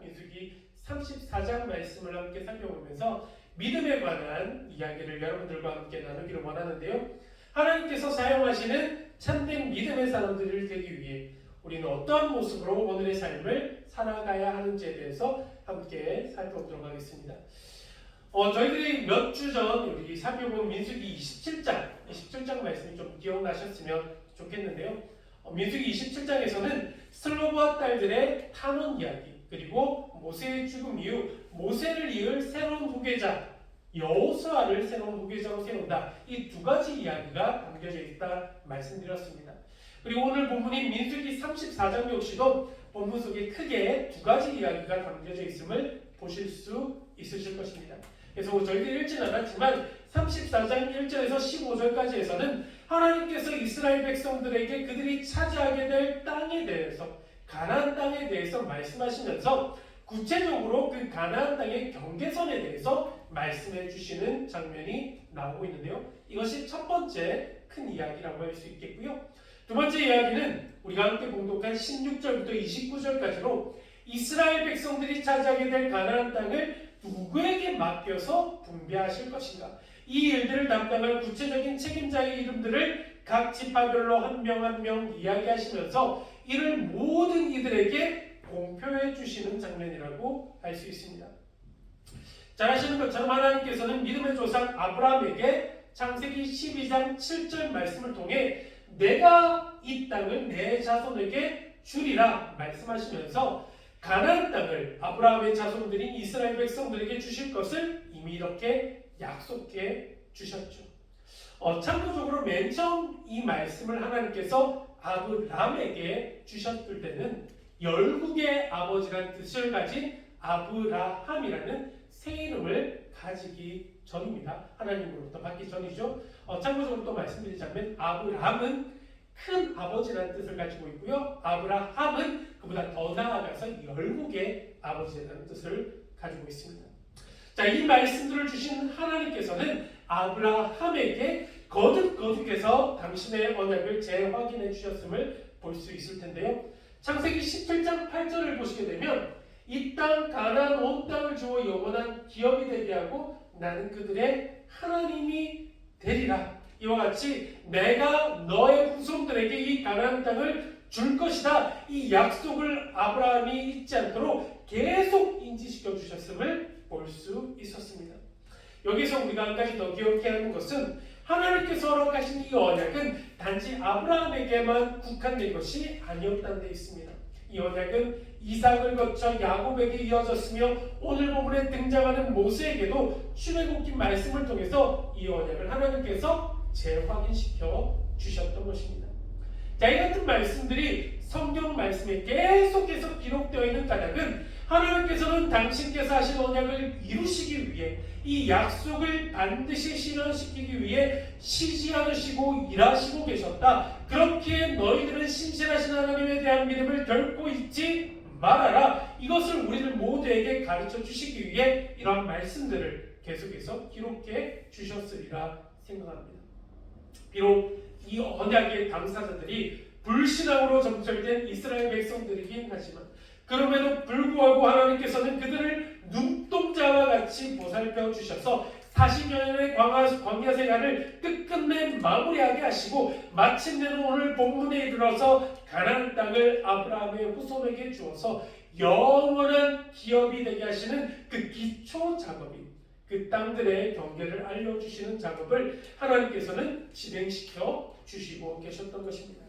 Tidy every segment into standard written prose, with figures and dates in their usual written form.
민수기 34장 말씀을 함께 살펴보면서 믿음에 관한 이야기를 여러분들과 함께 나누기를 원하는데요. 하나님께서 사용하시는 참된 믿음의 사람들을 되기 위해 우리는 어떠한 모습으로 오늘의 삶을 살아가야 하는지에 대해서 함께 살펴보도록 하겠습니다. 저희들이 몇 주 전 우리 살펴본 민수기 27장 말씀이 좀 기억나셨으면 좋겠는데요. 민수기 27장에서는 슬로브와 딸들의 탄원 이야기, 그리고 모세의 죽음 이후 모세를 이을 새로운 후계자 여호수아를 새로운 후계자로 세운다. 이 두 가지 이야기가 담겨져 있다 말씀드렸습니다. 그리고 오늘 본문인 민수기 34장 역시도 본문 속에 크게 두 가지 이야기가 담겨져 있음을 보실 수 있으실 것입니다. 그래서 저희들이 읽지는 않았지만 34장 1절에서 15절까지에서는 하나님께서 이스라엘 백성들에게 그들이 차지하게 될 땅에 대해서, 가나안 땅에 대해서 말씀하시면서 구체적으로 그 가나안 땅의 경계선에 대해서 말씀해 주시는 장면이 나오고 있는데요. 이것이 첫 번째 큰 이야기라고 할 수 있겠고요. 두 번째 이야기는 우리가 함께 봉독한 16절부터 29절까지로 이스라엘 백성들이 차지하게 될 가나안 땅을 누구에게 맡겨서 분배하실 것인가, 이 일들을 담당할 구체적인 책임자의 이름들을 각 지파별로 한 명 한 명 이야기하시면서 이를 모든 이들에게 공표해 주시는 장면이라고 할 수 있습니다. 잘 아시는 것처럼 하나님께서는 믿음의 조상 아브라함에게 창세기 12장 7절 말씀을 통해 내가 이 땅을 내 자손에게 주리라 말씀하시면서 가나안 땅을 아브라함의 자손들인 이스라엘 백성들에게 주실 것을 이미 이렇게 약속해 주셨죠. 참고적으로 맨 처음 이 말씀을 하나님께서 아브라함에게 주셨을 때는 열국의 아버지라는 뜻을 가진 아브라함이라는 새 이름을 가지기 전입니다. 하나님으로부터 받기 전이죠. 참고적으로 또 말씀드리자면 아브라함은 큰 아버지라는 뜻을 가지고 있고요. 아브라함은 그보다 더 나아가서 열국의 아버지라는 뜻을 가지고 있습니다. 자, 이 말씀들을 주신 하나님께서는 아브라함에게 거듭해서 당신의 언약을 재확인해 주셨음을 볼 수 있을 텐데요. 창세기 17장 8절을 보시게 되면 이 땅 가나안 온 땅을 주어 영원한 기업이 되게 하고 나는 그들의 하나님이 되리라. 이와 같이 내가 너의 후손들에게 이 가나안 땅을 줄 것이다. 이 약속을 아브라함이 잊지 않도록 계속 인지시켜 주셨음을 볼 수 있었습니다. 여기서 우리가 한 가지 더 기억해야 하는 것은 하나님께서 허락하신 이 언약은 단지 아브라함에게만 국한된 것이 아니었다는 데 있습니다. 이 언약은 이삭을 거쳐 야곱에게 이어졌으며 오늘 본문에 등장하는 모세에게도 출애굽기 말씀을 통해서 이 언약을 하나님께서 재확인시켜 주셨던 것입니다. 자, 이 같은 말씀들이 성경 말씀에 계속해서 기록되어 있는 까닭은 하나님께서는 당신께서 하신 언약을 이루시기 위해 이 약속을 반드시 실현시키기 위해 쉬지 않으시고 일하시고 계셨다. 그렇기에 너희들은 신실하신 하나님에 대한 믿음을 결코 잊지 말아라. 이것을 우리들 모두에게 가르쳐 주시기 위해 이러한 말씀들을 계속해서 기록해 주셨으리라 생각합니다. 비록 이 언약의 당사자들이 불신앙으로 점철된 이스라엘 백성들이긴 하지만 그럼에도 불구하고 하나님께서는 그들을 눈동자와 같이 보살펴 주셔서 40년의 광야 생활을 끝끝내 마무리하게 하시고 마침내는 오늘 본문에 이르러서 가나안 땅을 아브라함의 후손에게 주어서 영원한 기업이 되게 하시는 그 기초 작업인 그 땅들의 경계를 알려주시는 작업을 하나님께서는 진행시켜 주시고 계셨던 것입니다.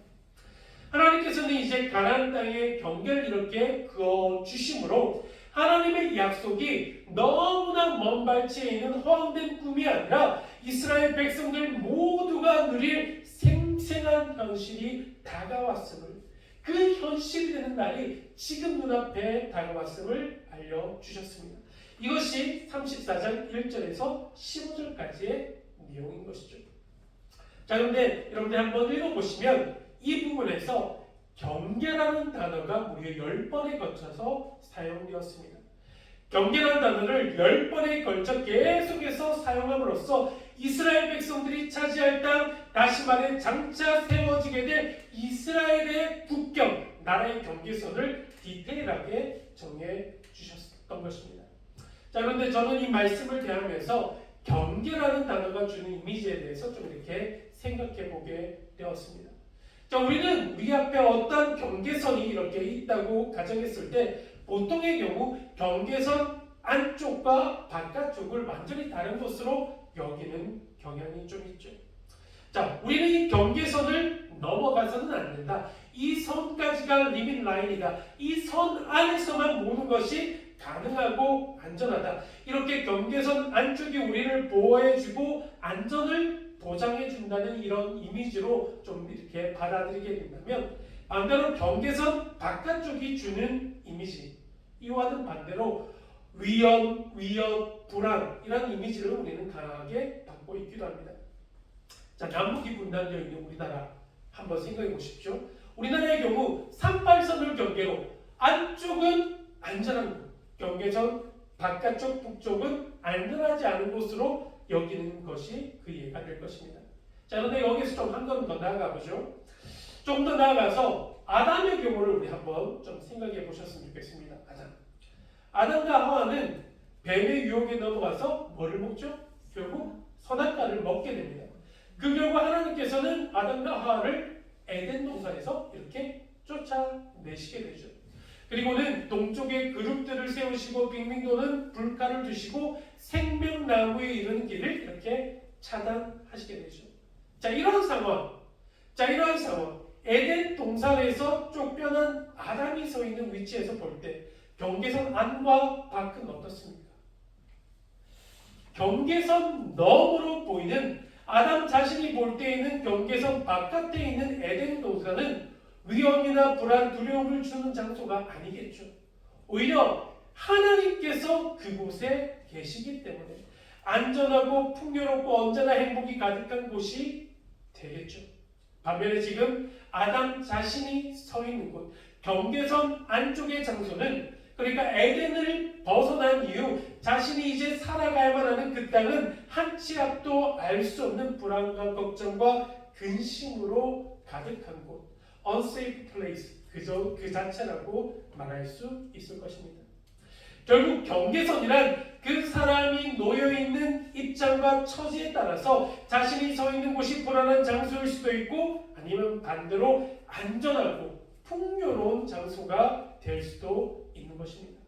하나님께서는 이제 가나안 땅의 경계를 이렇게 그어 주심으로 하나님의 약속이 너무나 먼 발치에 있는 허황된 꿈이 아니라 이스라엘 백성들 모두가 누릴 생생한 현실이 다가왔음을, 그 현실이 되는 날이 지금 눈앞에 다가왔음을 알려주셨습니다. 이것이 34장 1절에서 15절까지의 내용인 것이죠. 자, 그런데 여러분들 한번 읽어보시면 이 부분에서 경계라는 단어가 무려 10번에 걸쳐서 사용되었습니다. 경계라는 단어를 10번에 걸쳐 계속해서 사용함으로써 이스라엘 백성들이 차지할 땅, 다시 말해 장차 세워지게 될 이스라엘의 국경, 나라의 경계선을 디테일하게 정해 주셨던 것입니다. 자, 그런데 저는 이 말씀을 대하면서 경계라는 단어가 주는 이미지에 대해서 좀 이렇게 생각해 보게 되었습니다. 자, 우리는 우리 앞에 어떤 경계선이 이렇게 있다고 가정했을 때 보통의 경우 경계선 안쪽과 바깥쪽을 완전히 다른 것으로 여기는 경향이 좀 있죠. 자, 우리는 이 경계선을 넘어가서는 안 된다. 이 선까지가 리밋 라인이다. 이 선 안에서만 모든 것이 가능하고 안전하다. 이렇게 경계선 안쪽이 우리를 보호해주고 안전을 보장해준다는 이런 이미지로 좀 이렇게 받아들이게 된다면, 반대로 경계선 바깥쪽이 주는 이미지, 이와는 반대로 위험, 불안 이런 이미지를 우리는 강하게 받고 있기도 합니다. 자, 남북이 분단되어 있는 우리나라 한번 생각해 보십시오. 우리나라의 경우 38선을 경계로 안쪽은 안전한 곳, 경계선 바깥쪽 북쪽은 안전하지 않은 곳으로 여기는 것이 그 이해가 될 것입니다. 자, 그런데 여기서 좀 한 걸음 더 나아가 보죠. 좀 더 나아가서 아담의 경우를 우리 한번 좀 생각해 보셨으면 좋겠습니다. 아담과 하와는 뱀의 유혹에 넘어가서 뭐를 먹죠? 결국 선악과를 먹게 됩니다. 그 결과 하나님께서는 아담과 하와를 에덴 동산에서 이렇게 쫓아내시게 되죠. 그리고는 동쪽에 그룹들을 세우시고 빙빙도는 불가를 두시고 생명나무에 이르는 길을 이렇게 차단하시게 되죠. 자, 이러한 상황, 에덴 동산에서 쫓겨난 아담이 서 있는 위치에서 볼 때 경계선 안과 밖은 어떻습니까? 경계선 너머로 보이는 아담 자신이 볼 때에는 경계선 바깥에 있는 에덴 동산은 위험이나 불안, 두려움을 주는 장소가 아니겠죠. 오히려 하나님께서 그곳에 계시기 때문에 안전하고 풍요롭고 언제나 행복이 가득한 곳이 되겠죠. 반면에 지금 아담 자신이 서 있는 곳, 경계선 안쪽의 장소는, 그러니까 에덴을 벗어난 이후 자신이 이제 살아가야만 하는 그 땅은 한 치 앞도 알 수 없는 불안과 걱정과 근심으로 가득한 곳, unsafe place, 그 자체라고 말할 수 있을 것입니다. 결국 경계선이란 그 사람이 놓여있는 입장과 처지에 따라서 자신이 서 있는 곳이 불안한 장소일 수도 있고, 아니면 반대로 안전하고 풍요로운 장소가 될 수도 있는 것입니다.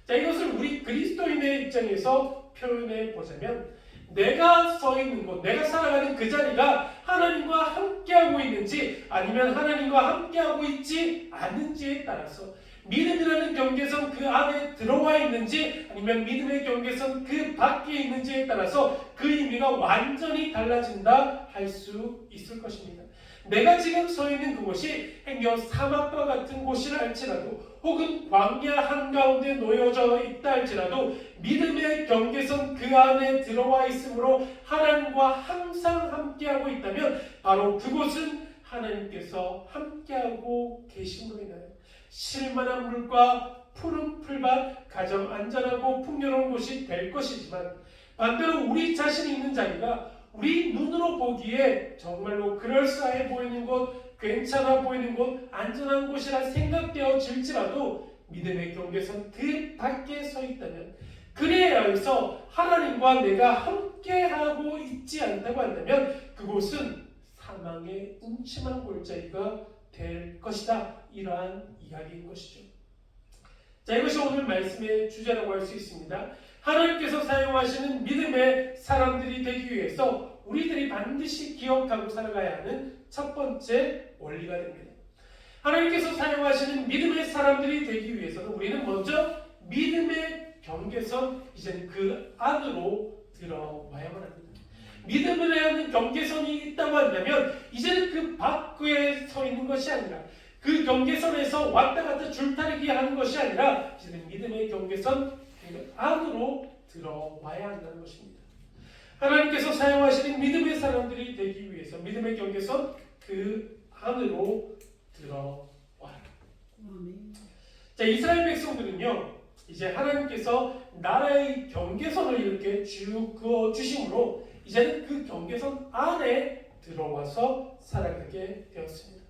자, 이것을 우리 그리스도인의 입장에서 표현해 보자면, 내가 서 있는 곳, 내가 살아가는 그 자리가 하나님과 함께하고 있는지 아니면 하나님과 함께하고 있지 않은지에 따라서, 믿음이라는 경계선 그 안에 들어와 있는지 아니면 믿음의 경계선 그 밖에 있는지에 따라서 그 의미가 완전히 달라진다 할 수 있을 것입니다. 내가 지금 서 있는 그곳이 행여 사막과 같은 곳이라 할지라도, 혹은 광야 한가운데 놓여져 있다 할지라도 믿음의 경계선 그 안에 들어와 있으므로 하나님과 항상 함께하고 있다면 바로 그곳은 하나님께서 함께하고 계심으로 인하여 쉴만한 물과 푸른 풀밭, 가장 안전하고 풍요로운 곳이 될 것이지만, 반대로 우리 자신이 있는 자리가 우리 눈으로 보기에 정말로 그럴싸해 보이는 곳, 괜찮아 보이는 곳, 안전한 곳이라 생각되어질지라도 믿음의 경계선 그 밖에 서 있다면, 그에 의해서 하나님과 내가 함께하고 있지 않다고 한다면 그곳은 사망의 음침한 골짜기가 될 것이다. 이러한 이야기인 것이죠. 자, 이것이 오늘 말씀의 주제라고 할 수 있습니다. 하나님께서 사용하시는 믿음의 사람들이 되기 위해서 우리들이 반드시 기억하고 살아가야 하는 첫 번째 원리가 됩니다. 하나님께서 사용하시는 믿음의 사람들이 되기 위해서는 우리는 먼저 믿음의 경계선, 이제는 그 안으로 들어와야만 합니다. 믿음을 해야 하는 경계선이 있다고 한다면 이제는 그 밖에 서 있는 것이 아니라, 그 경계선에서 왔다 갔다 줄타리기 하는 것이 아니라 이제는 믿음의 경계선 그 안으로 들어와야 한다는 것입니다. 하나님께서 사용하시는 믿음의 사람들이 되기 위해서 믿음의 경계선 그 안으로 들어와라. 자, 이스라엘 백성들은요, 이제 하나님께서 나라의 경계선을 이렇게 쭉 그어 주심으로 이제는 그 경계선 안에 들어와서 살아가게 되었습니다.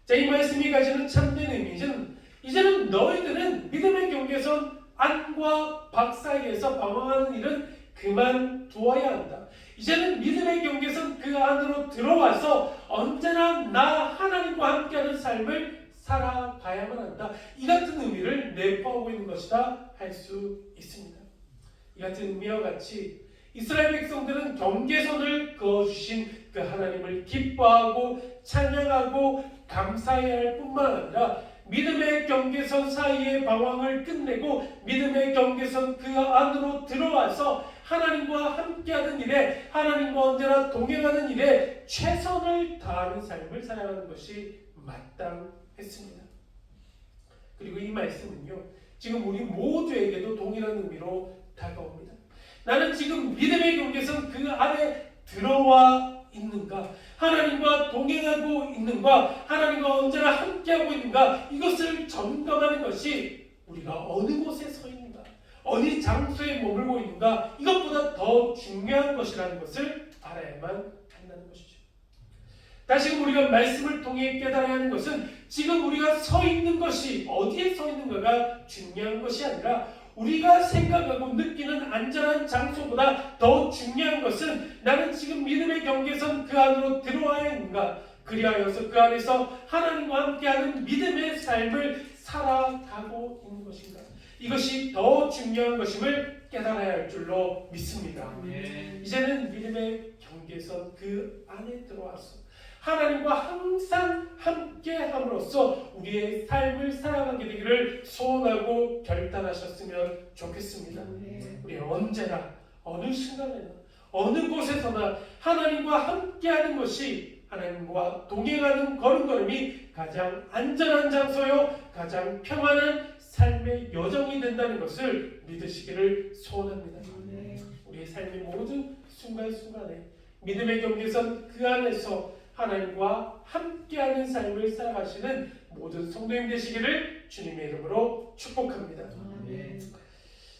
자, 이 말씀이 가지는 참된 의미는 이제는 너희들은 믿음의 경계선 안과 밖 사이에서 방황하는 일은 그만두어야 한다. 이제는 믿음의 경계선 그 안으로 들어와서 언제나 나 하나님과 함께하는 삶을 살아가야만 한다. 이 같은 의미를 내포하고 있는 것이다 할 수 있습니다. 이 같은 의미와 같이 이스라엘 백성들은 경계선을 그어주신 그 하나님을 기뻐하고 찬양하고 감사해야 할 뿐만 아니라 믿음의 경계선 사이의 방황을 끝내고 믿음의 경계선 그 안으로 들어와서 하나님과 함께하는 일에, 하나님과 언제나 동행하는 일에 최선을 다하는 삶을 살아가는 것이 마땅했습니다. 그리고 이 말씀은요, 지금 우리 모두에게도 동일한 의미로 다가옵니다. 나는 지금 믿음의 경계선 그 안에 들어와 있는가? 하나님과 동행하고 있는가? 하나님과 언제나 함께하고 있는가? 이것을 점검하는 것이 우리가 어느 곳에 서 있는가? 어디 장소에 머물고 있는가? 이것보다 더 중요한 것이라는 것을 알아야만 한다는 것이죠. 다시금 우리가 말씀을 통해 깨달아야 하는 것은 지금 우리가 서 있는 것이 어디에 서 있는가가 중요한 것이 아니라 우리가 생각하고 느끼는 안전한 장소보다 더 중요한 것은 나는 지금 믿음의 경계선 그 안으로 들어와야 하는가, 그리하여서 그 안에서 하나님과 함께하는 믿음의 삶을 살아가고 있는 것인가. 이것이 더 중요한 것임을 깨달아야 할 줄로 믿습니다. 이제는 믿음의 경계선 그 안에 들어와서 하나님과 항상 함께 함으로써 우리의 삶을 살아가게 되기를 소원하고 결단하셨으면 좋겠습니다. 우리 언제나 어느 순간에나 어느 곳에서나 하나님과 함께하는 것이 하나님과 동행하는 걸음걸음이 가장 안전한 장소요 가장 평안한 삶의 여정이 된다는 것을 믿으시기를 소원합니다. 우리의 삶의 모든 순간순간에 믿음의 경계선 그 안에서 하나님과 함께하는 삶을 살아가시는 모든 성도님 되시기를 주님의 이름으로 축복합니다.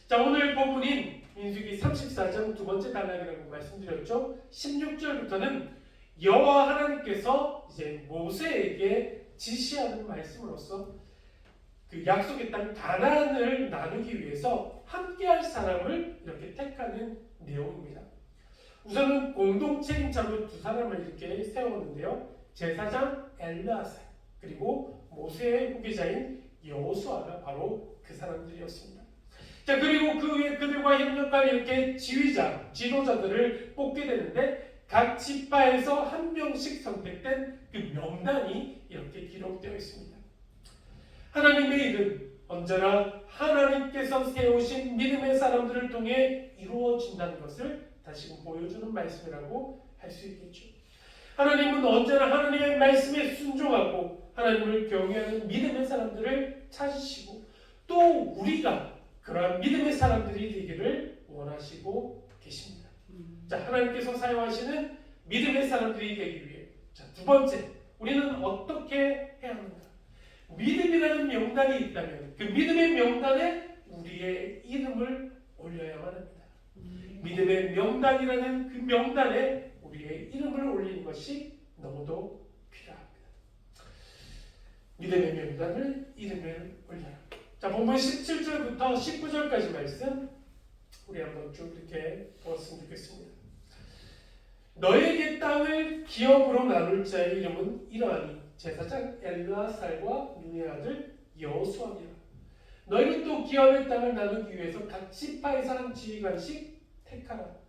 자, 오늘 본문인 민수기 34장 두 번째 단락이라고 말씀드렸죠. 16절부터는 여호와 하나님께서 이제 모세에게 지시하는 말씀으로써 그 약속의 땅 가나안을 나누기 위해서 함께할 사람을 이렇게 택하는 내용입니다. 우선은 공동 책임자로 두 사람을 이렇게 세웠는데요. 제사장 엘르아살 그리고 모세의 후계자인 여호수아가 바로 그 사람들이었습니다. 자, 그리고 그 후에 그들과 협력할 이렇게 지휘자, 지도자들을 뽑게 되는데 각 지파에서 한 명씩 선택된 그 명단이 이렇게 기록되어 있습니다. 하나님의 일은 언제나 하나님께서 세우신 믿음의 사람들을 통해 이루어진다는 것을 다시금 보여주는 말씀이라고 할 수 있겠죠. 하나님은 언제나 하나님의 말씀에 순종하고 하나님을 경외하는 믿음의 사람들을 찾으시고 또 우리가 그러한 믿음의 사람들이 되기를 원하시고 계십니다. 자, 하나님께서 사용하시는 믿음의 사람들이 되기 위해 자, 두 번째, 우리는 어떻게 해야 하는가? 믿음이라는 명단이 있다면 그 믿음의 명단에 우리의 이름을 올려야만 합니다. 믿음의 명단이라는 그 명단에 우리의 이름을 올리는 것이 너무도 필요합니다. 믿음의 명단을 이름을 올려라. 자, 본문 17절부터 19절까지 말씀 우리 한번 쭉 이렇게 보았으면 좋겠습니다. 너에게 땅을 기업으로 나눌 자의 이름은 이러하니 제사장 엘르아살과 눈의 아들 여호수아니라. 너희는 또 기업의 땅을 나누기 위해서 각 지파에서 한 지휘관씩 택하라.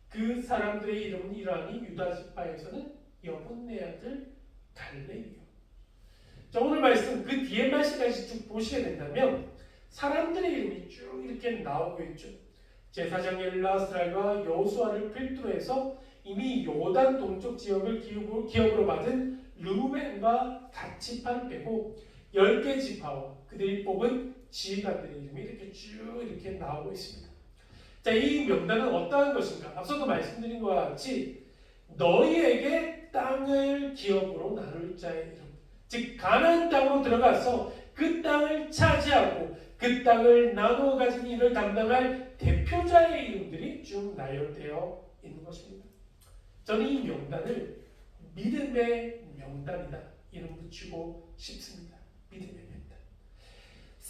그 사람들의 이름은 이러하니 유다 지파에서는 여분네 아들 갈렙이요. 자, 오늘 말씀 그 뒤에 말씀까지 쭉 보시게 된다면 사람들의 이름이 쭉 이렇게 나오고 있죠. 제사장 엘르아살과 여호수아를 필두로 해서 이미 요단 동쪽 지역을 기업으로 받은 르우벤과 갓 지파를 빼고 10개 지파와 그들이 뽑은 지휘관들의 이름이 이렇게 쭉 이렇게 나오고 있습니다. 자, 이 명단은 어떠한 것인가? 앞서도 말씀드린 것과 같이 너희에게 땅을 기업으로 나눌 자의 이름, 즉 가나안 땅으로 들어가서 그 땅을 차지하고 그 땅을 나누어 가진 일을 담당할 대표자의 이름들이 쭉 나열되어 있는 것입니다. 저는 이 명단을 믿음의 명단이다 이름 붙이고 싶습니다. 믿음의 명단.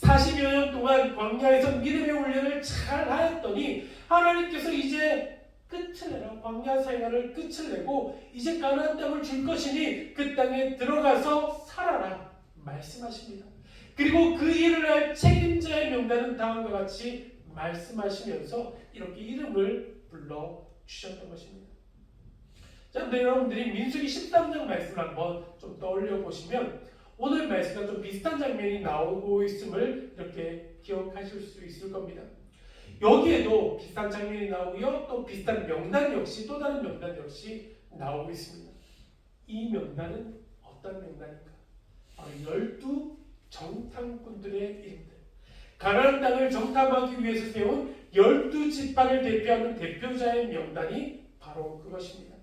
40여 년 동안 광야에서 믿음의 훈련을 잘 하였더니 하나님께서 이제 끝을 내라. 광야 생활을 끝을 내고 이제 가나안 땅을 줄 것이니 그 땅에 들어가서 살아라 말씀하십니다. 그리고 그 일을 할 책임자의 명단은 다음과 같이 말씀하시면서 이렇게 이름을 불러주셨던 것입니다. 자, 근데 여러분들이 민수기 13장 말씀을 한번 좀 떠올려 보시면 오늘 말씀과 좀 비슷한 장면이 나오고 있음을 이렇게 기억하실 수 있을 겁니다. 여기에도 비슷한 장면이 나오고요. 또 비슷한 명단 역시 또 다른 명단 역시 나오고 있습니다. 이 명단은 어떤 명단인가? 바로 12 정탐꾼들의 이름들. 가나안 땅을 정탐하기 위해서 세운 12지파를 대표하는 대표자의 명단이 바로 그것입니다.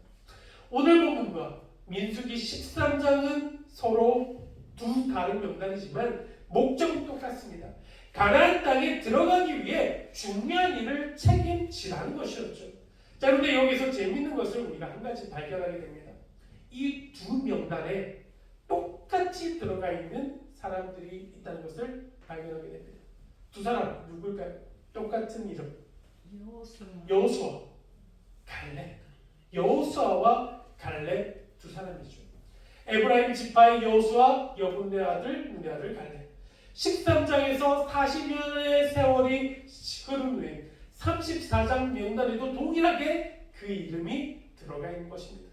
오늘 본문과 민수기 13장은 서로 두 다른 명단이지만 목적은 똑같습니다. 가나안 땅에 들어가기 위해 중요한 일을 책임지라는 것이었죠. 자, 그런데 여기서 재미있는 것을 우리가 한 가지 발견하게 됩니다. 이 두 명단에 똑같이 들어가 있는 사람들이 있다는 것을 발견하게 됩니다. 두 사람 누굴까요? 똑같은 이름. 여호수아, 갈렙. 여호수아와 갈렙 두 사람이죠. 에브라임 지파의 여호수아, 여분네 아들, 눈의 아들 갈렙. 13장에서 40년의 세월이 흐른 후에 34장 명단에도 동일하게 그 이름이 들어가 있는 것입니다.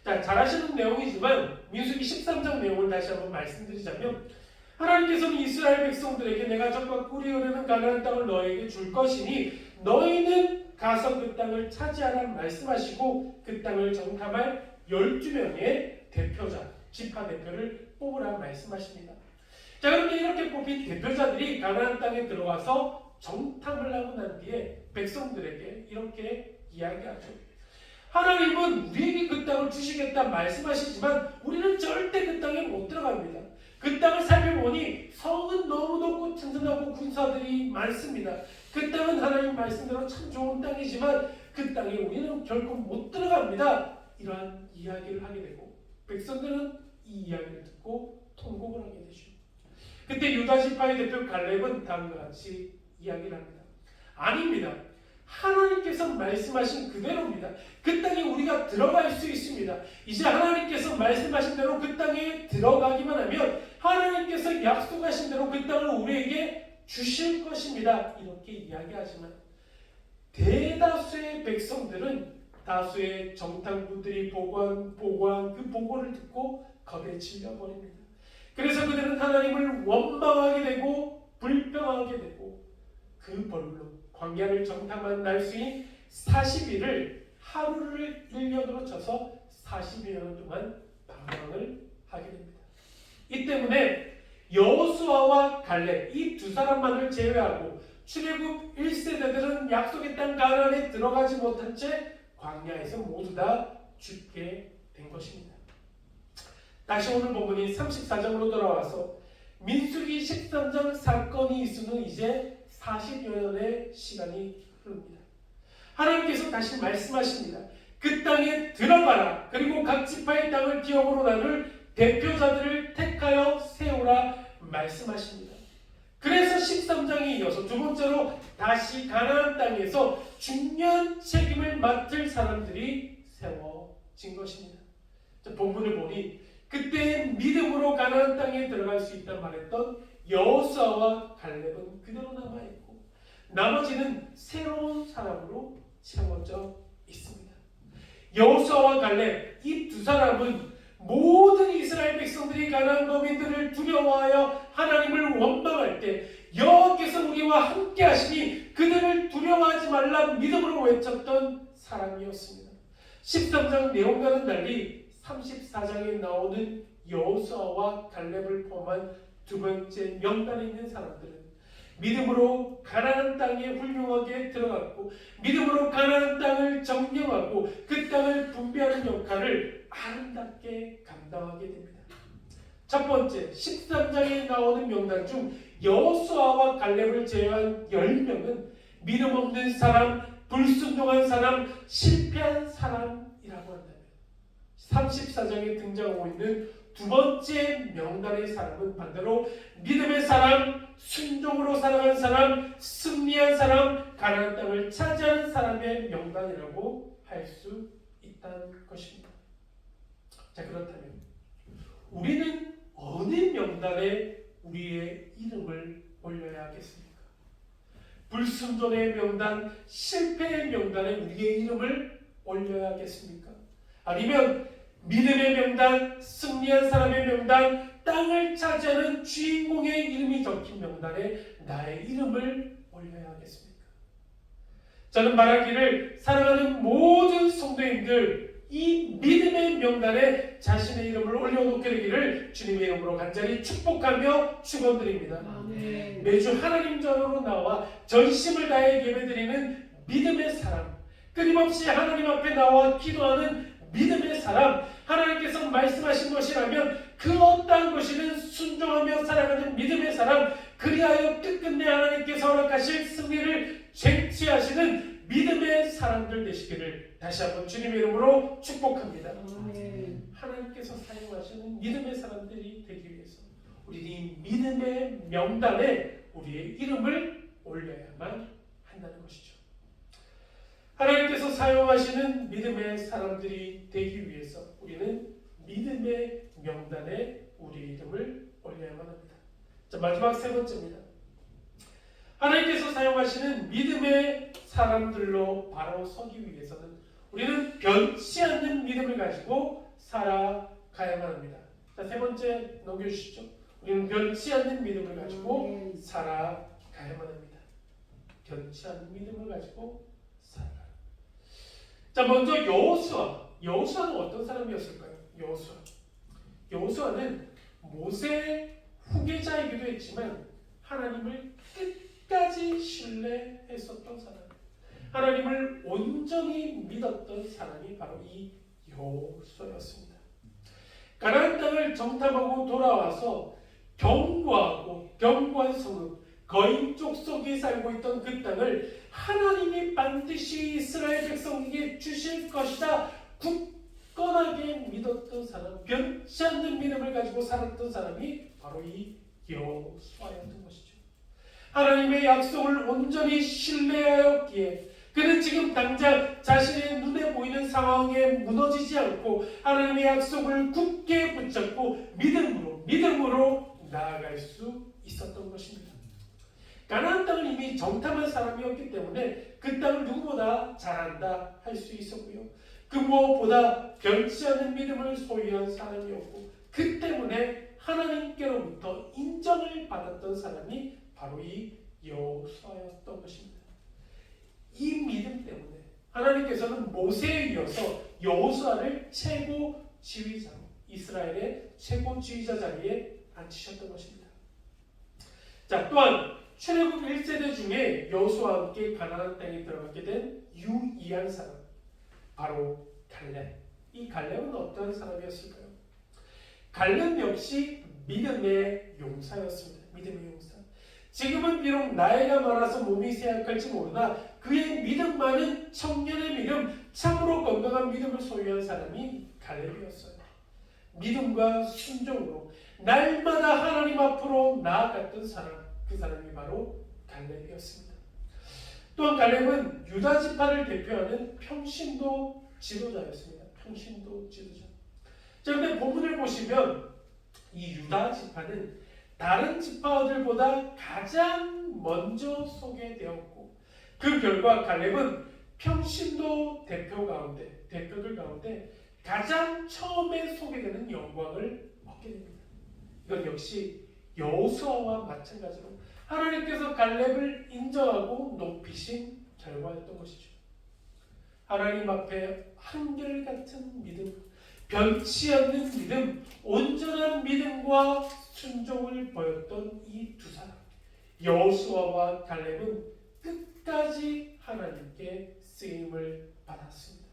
자, 잘 아시는 내용이지만 민수기 13장 내용을 다시 한번 말씀드리자면 하나님께서는 이스라엘 백성들에게 내가 젖과 꿀이 흐르는 가나안 땅을 너에게 줄 것이니 너희는 가서 그 땅을 차지하라 말씀하시고 그 땅을 정탐할 12명의 대표자, 지파 대표를 뽑으라 말씀하십니다. 자, 그런데 이렇게 뽑힌 대표자들이 가나안 땅에 들어가서 정탐을 하고 난 뒤에 백성들에게 이렇게 이야기하죠. 하나님은 우리에게 그 땅을 주시겠다 말씀하시지만 우리는 절대 그 땅에 못 들어갑니다. 그 땅을 살펴보니 성은 너무 높고 튼튼하고 군사들이 많습니다. 그 땅은 하나님 말씀대로 참 좋은 땅이지만 그 땅에 우리는 결코 못 들어갑니다. 이러한 이야기를 하게 되고 백성들은 이 이야기를 듣고 통곡을 하게 되죠. 그때 유다 지파의 대표 갈렙은 다음과 같이 이야기를 합니다. 아닙니다. 하나님께서 말씀하신 그대로입니다. 그 땅에 우리가 들어갈 수 있습니다. 이제 하나님께서 말씀하신 대로 그 땅에 들어가기만 하면 하나님께서 약속하신 대로 그 땅을 우리에게 주실 것입니다. 이렇게 이야기하지만 대다수의 백성들은 다수의 정탐꾼들이 보고한 그 보고를 듣고 겁에 질려버립니다. 그래서 그들은 하나님을 원망하게 되고 불평하게 되고 그 벌로 광야를 정탐한 날수인 40일을 하루를 1년으로 쳐서 40여 년 동안 방황을 하게 됩니다. 이 때문에 여호수아와 갈렙 이 두 사람만을 제외하고 출애굽 1세대들은 약속의 땅 가나안에 들어가지 못한 채 광야에서 모두 다 죽게 된 것입니다. 다시 오늘 본문인 34장으로 돌아와서 민수기 13장 사건이 있은 후 이제 40여 년의 시간이 흐릅니다. 하나님께서 다시 말씀하십니다. 그 땅에 들어가라. 그리고 각 지파의 땅을 기업으로 나눌 대표자들을 택하여 세우라 말씀하십니다. 그래서 13장에 이어서 두 번째로 다시 가나안 땅에서 중요한 책임을 맡을 사람들이 세워진 것입니다. 본문을 보니 그때 믿음으로 가나안 땅에 들어갈 수 있다 말했던 여호수아와 갈렙은 그대로 남아있고 나머지는 새로운 사람으로 채워져 있습니다. 여호수아와 갈렙 이 두 사람은 모든 이스라엘 백성들이 가나안 거민들을 두려워하여 하나님을 원망할 때 여호와께서 우리와 함께 하시니 그들을 두려워하지 말라 믿음으로 외쳤던 사람이었습니다. 13장 내용과는 달리 34장에 나오는 여호수아와 갈렙을 포함한 두 번째 명단에 있는 사람들은 믿음으로 가나안 땅에 훌륭하게 들어갔고 믿음으로 가나안 땅을 점령하고 그 땅을 분배하는 역할을 아름답게 감당하게 됩니다. 첫 번째 13장에 나오는 명단 중 여호수아와 갈렙을 제외한 10명은 믿음 없는 사람, 불순종한 사람, 실패한 사람이라고 한다면 34장에 등장하고 있는 두 번째 명단의 사람은 반대로 믿음의 사람, 순종으로 살아간 사람, 승리한 사람, 가나안 땅을 차지하는 사람의 명단이라고 할 수 있다는 것입니다. 자, 그렇다면 우리는 어느 명단에 우리의 이름을 올려야 하겠습니까? 불순종의 명단, 실패의 명단에 우리의 이름을 올려야 하겠습니까? 아니면 믿음의 명단, 승리한 사람의 명단, 땅을 차지하는 주인공의 이름이 적힌 명단에 나의 이름을 올려야 하겠습니까? 저는 말하기를 사랑하는 모든 성도님들 이 믿음의 명단에 자신의 이름을 올려놓게 되기를 주님의 이름으로 간절히 축복하며 축원드립니다. 아멘. 매주 하나님 전으로 나와 전심을 다해 예배드리는 믿음의 사람, 끊임없이 하나님 앞에 나와 기도하는 믿음의 사람, 하나님께서 말씀하신 것이라면 그 어떠한 것이든 순종하며 살아가는 믿음의 사람, 그리하여 끝끝내 하나님께서 허락하실 승리를 쟁취하시는 믿음의 사람들 되시기를 다시 한번 주님의 이름으로 축복합니다. 아멘. 하나님께서 사용하시는 믿음의 사람들이 되기 위해서 우리는 이 믿음의 명단에 우리의 이름을 올려야만 한다는 것이죠. 하나님께서 사용하시는 믿음의 사람들이 되기 위해서 우리는 믿음의 명단에 우리의 이름을 올려야만 합니다. 자, 마지막 세 번째입니다. 하나님께서 사용하시는 믿음의 사람들로 바로 서기 위해서는 우리는 변치 않는 믿음을 가지고 살아가야만 합니다. 자, 세 번째 넘겨주시죠. 우리는 변치 않는 믿음을 가지고 살아가야만 합니다. 변치 않는 믿음을 가지고 살아가야. 자, 먼저 여호수아는 어떤 사람이었을까요? 여호수아는 모세의 후계자이기도 했지만 하나님을 끝까지 신뢰했었던 사람, 하나님을 온전히 믿었던 사람이 바로 이 여호수아였습니다. 가나안 땅을 정탐하고 돌아와서 견고한 성읍, 거인 족속이 살고 있던 그 땅을 하나님이 반드시 이스라엘 백성에게 주실 것이다 굳건하게 믿었던 사람, 변치 않는 믿음을 가지고 살았던 사람이 바로 이 여호수아였던 것이죠. 하나님의 약속을 온전히 신뢰하였기에 그는 지금 당장 자신의 눈에 보이는 상황에 무너지지 않고 하나님의 약속을 굳게 붙잡고 믿음으로 나아갈 수 있었던 것입니다. 가나안 땅을 이미 정탐한 사람이었기 때문에 그 땅을 누구보다 잘 안다 할 수 있었고요. 그 무엇보다 변치 않는 믿음을 소유한 사람이었고 그 때문에 하나님께로부터 인정을 받았던 사람이 바로 이 여호수아였던 것입니다. 이 믿음 때문에 하나님께서는 모세에 이어서 여호수아를 최고 지휘자로 이스라엘의 최고 지휘자 자리에 앉히셨던 것입니다. 자, 또한 출애굽 1세대 중에 여호수아와 함께 가나안 땅에 들어가게 된 유일한 사람, 바로 갈렙. 이 갈렙은 어떤 사람이었을까요? 갈렙 역시 믿음의 용사였습니다. 믿음의 용사. 지금은 비록 나이가 많아서 몸이 쇠약할지 모르나 그의 믿음 많은 청년의 믿음, 참으로 건강한 믿음을 소유한 사람이 갈렙이었어요. 믿음과 순종으로 날마다 하나님 앞으로 나아갔던 사람, 그 사람이 바로 갈렙이었습니다. 또한 갈렙은 유다 지파를 대표하는 평신도 지도자였습니다. 평신도 지도자. 자, 근데 본문을 보시면 이 유다 지파는 다른 지파들보다 가장 먼저 소개되었고 그 결과 갈렙은 평신도 대표들 가운데 가장 처음에 소개되는 영광을 얻게 됩니다. 이건 역시 여호수아와 마찬가지로 하나님께서 갈렙을 인정하고 높이신 결과였던 것이죠. 하나님 앞에 한결같은 믿음, 변치 않는 믿음, 온전한 믿음과 순종을 보였던 이 두 사람, 여호수아와 갈렙은 끝까지 하나님께 쓰임을 받았습니다.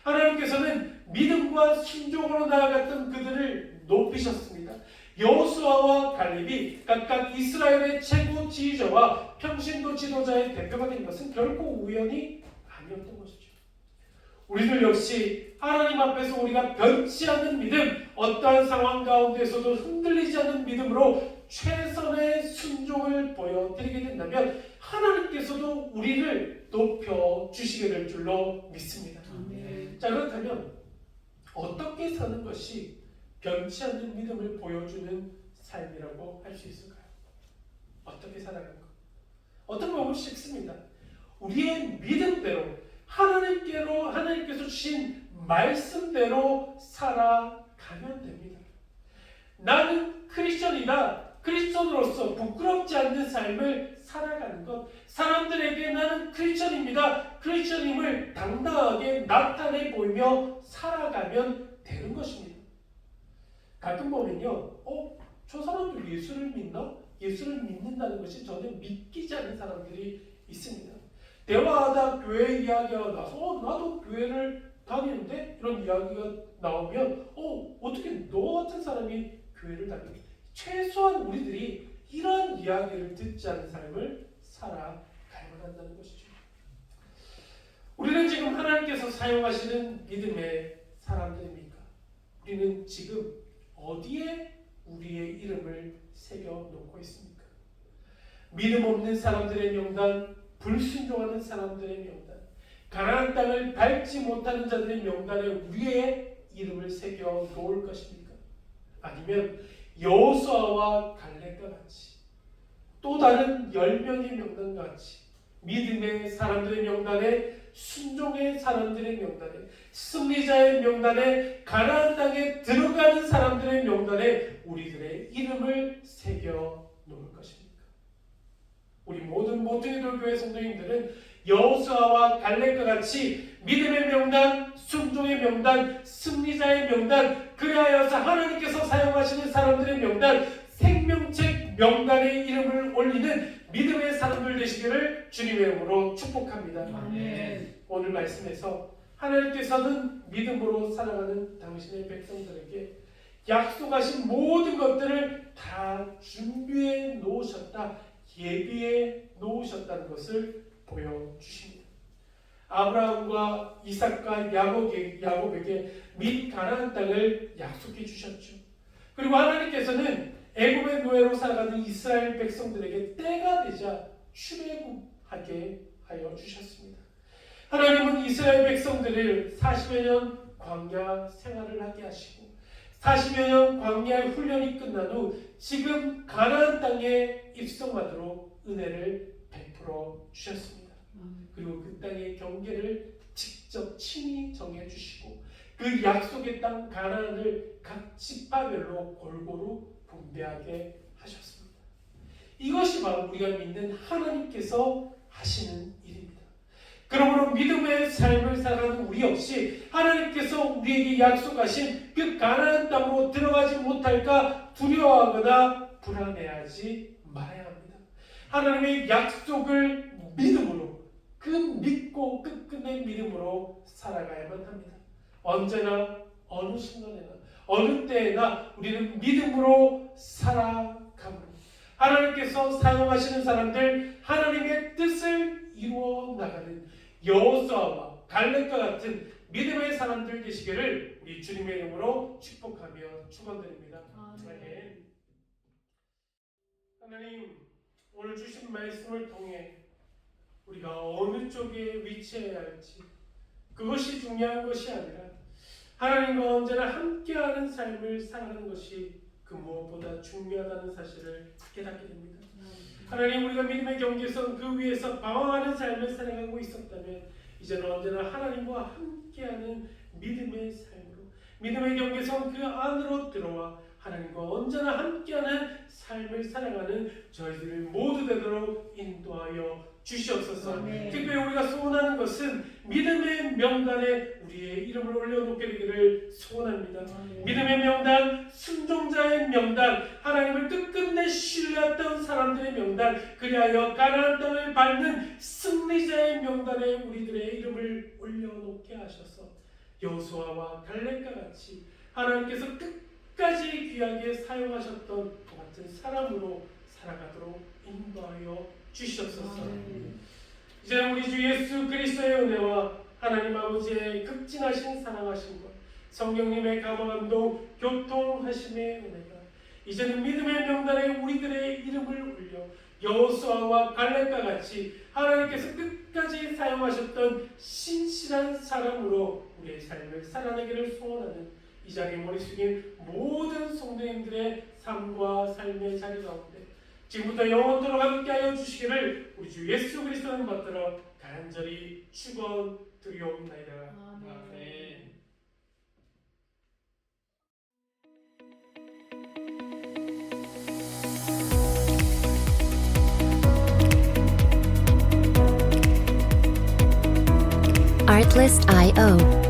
하나님께서는 믿음과 순종으로 나아갔던 그들을 높이셨습니다. 여호수아와 갈렙이 각각 이스라엘의 최고 지휘자와 평신도 지도자의 대표가 된 것은 결코 우연이 아니었던 것이죠. 우리들 역시 하나님 앞에서 우리가 변치 않는 믿음, 어떠한 상황 가운데서도 흔들리지 않는 믿음으로 최선의 순종을 보여드리게 된다면 하나님께서도 우리를 높여주시게 될 줄로 믿습니다. 자, 그렇다면 어떻게 사는 것이 변치 않는 믿음을 보여주는 삶이라고 할 수 있을까요? 어떻게 살아가는 것? 어떤 방법이 쉽습니다. 우리의 믿음대로 하나님께서 주신 말씀대로 살아가면 됩니다. 나는 크리스천이다. 크리스천으로서 부끄럽지 않는 삶을 살아가는 것. 사람들에게 나는 크리스천입니다. 크리스천임을 당당하게 나타내 보이며 살아가면 되는 것입니다. 가끔 보면요, 저 사람들 예수를 믿나? 예수를 믿는다는 것이 전혀 믿기지 않는 사람들이 있습니다. 대화하다 교회 이야기가 나서 나도 교회를 다니는데 이런 이야기가 나오면 어떻게 너 같은 사람이 교회를 다니니? 최소한 우리들이 이런 이야기를 듣지 않는 삶을 살아가야만 한다는 것이죠. 우리는 지금 하나님께서 사용하시는 믿음의 사람들입니까? 우리는 지금 어디에 우리의 이름을 새겨놓고 있습니까? 믿음 없는 사람들의 명단, 불순종하는 사람들의 명단, 가나안 땅을 밟지 못하는 자들의 명단에 우리의 이름을 새겨 놓을 것입니까? 아니면 여호수아와 갈렙과 같이 또 다른 10명의 명단과 같이 믿음의 사람들의 명단에, 순종의 사람들의 명단에, 승리자의 명단에, 가나안 땅에 들어가는 사람들의 명단에 우리들의 이름을 새겨 놓을 것입니까? 우리 모든 모퉁이돌 교회 성도님들은 여호수아와 갈렙과 같이 믿음의 명단, 순종의 명단, 승리자의 명단, 그리하여서 하나님께서 사용하시는 사람들의 명단, 생명책 명단의 이름을 올리는 믿음의 사람들 되시기를 주님의 이름으로 축복합니다. 아멘. 오늘 말씀에서 하나님께서는 믿음으로 살아가는 당신의 백성들에게 약속하신 모든 것들을 다 준비해 놓으셨다, 예비해 놓으셨다는 것을 보여주십니다. 아브라함과 이삭과 야곱에게 및 가나안 땅을 약속해 주셨죠. 그리고 하나님께서는 애굽의 노예로 살아가는 이스라엘 백성들에게 때가 되자 출애굽하게 하여 주셨습니다. 하나님은 이스라엘 백성들을 40여 년 광야 생활을 하게 하시고 40여 년 광야의 훈련이 끝난 후 지금 가나안 땅에 입성하도록 은혜를 베풀어 주셨습니다. 그리고 그 땅의 경계를 직접 친히 정해주시고 그 약속의 땅 가나안을 각 지파별로 골고루 분배하게 하셨습니다. 이것이 바로 우리가 믿는 하나님께서 하시는 일입니다. 그러므로 믿음의 삶을 살아가는 우리 역시 하나님께서 우리에게 약속하신 그 가나안 땅으로 들어가지 못할까 두려워하거나 불안해하지 말아야 합니다. 하나님의 약속을 믿음으로, 그 믿고 끝끝내 믿음으로 살아가야만 합니다. 언제나 어느 순간에나 어느 때에나 우리는 믿음으로 살아갑니다. 하나님께서 사용하시는 사람들, 하나님의 뜻을 이루어 나가는 여호수아와 갈렙과 같은 믿음의 사람들 되시기를 우리 주님의 이름으로 축복하며 축원드립니다. 아멘. 하나님, 오늘 주신 말씀을 통해 우리가 어느 쪽에 위치해야 할지 그것이 중요한 것이 아니라 하나님과 언제나 함께하는 삶을 살아가는 것이 그 무엇보다 중요하다는 사실을 깨닫게 됩니다. 하나님, 우리가 믿음의 경계선 그 위에서 방황하는 삶을 살아가고 있었다면 이제는 언제나 하나님과 함께하는 믿음의 삶으로, 믿음의 경계선 그 안으로 들어와 하나님과 언제나 함께하는 삶을 살아가는 저희들 모두 되도록 인도하여 주시옵소서. 아멘. 특별히 우리가 소원하는 것은 믿음의 명단에 우리의 이름을 올려놓게 되기를 소원합니다. 아멘. 믿음의 명단, 순종자의 명단, 하나님을 끝끝내 신뢰했던 사람들의 명단, 그리하여 가나안 땅을 밟는 승리자의 명단에 우리들의 이름을 올려놓게 하셔서 여호수아와 갈렙과 같이 하나님께서 끝까지 귀하게 사용하셨던 그 같은 사람으로 살아가도록 인도하여 주시옵소서. 아멘. 이제 우리 주 예수 그리스도의 은혜와 하나님 아버지의 극진하신 사랑하심과 성령님의 감화감동 교통하심의 은혜가 이제는 믿음의 명단에 우리들의 이름을 올려 여호수아와 갈렙과 같이 하나님께서 끝까지 사용하셨던 신실한 사람으로 우리의 삶을 살아내기를 소원하는 이 자리에 머리 숙인 모든 성도님들의 삶과 삶의 자리 가운데 지금부터 영원토록 함께하여 주시기를 우리 주 예수 그리스도를 받들어 간절히 축원드리옵나이다. 아멘. Artlist.io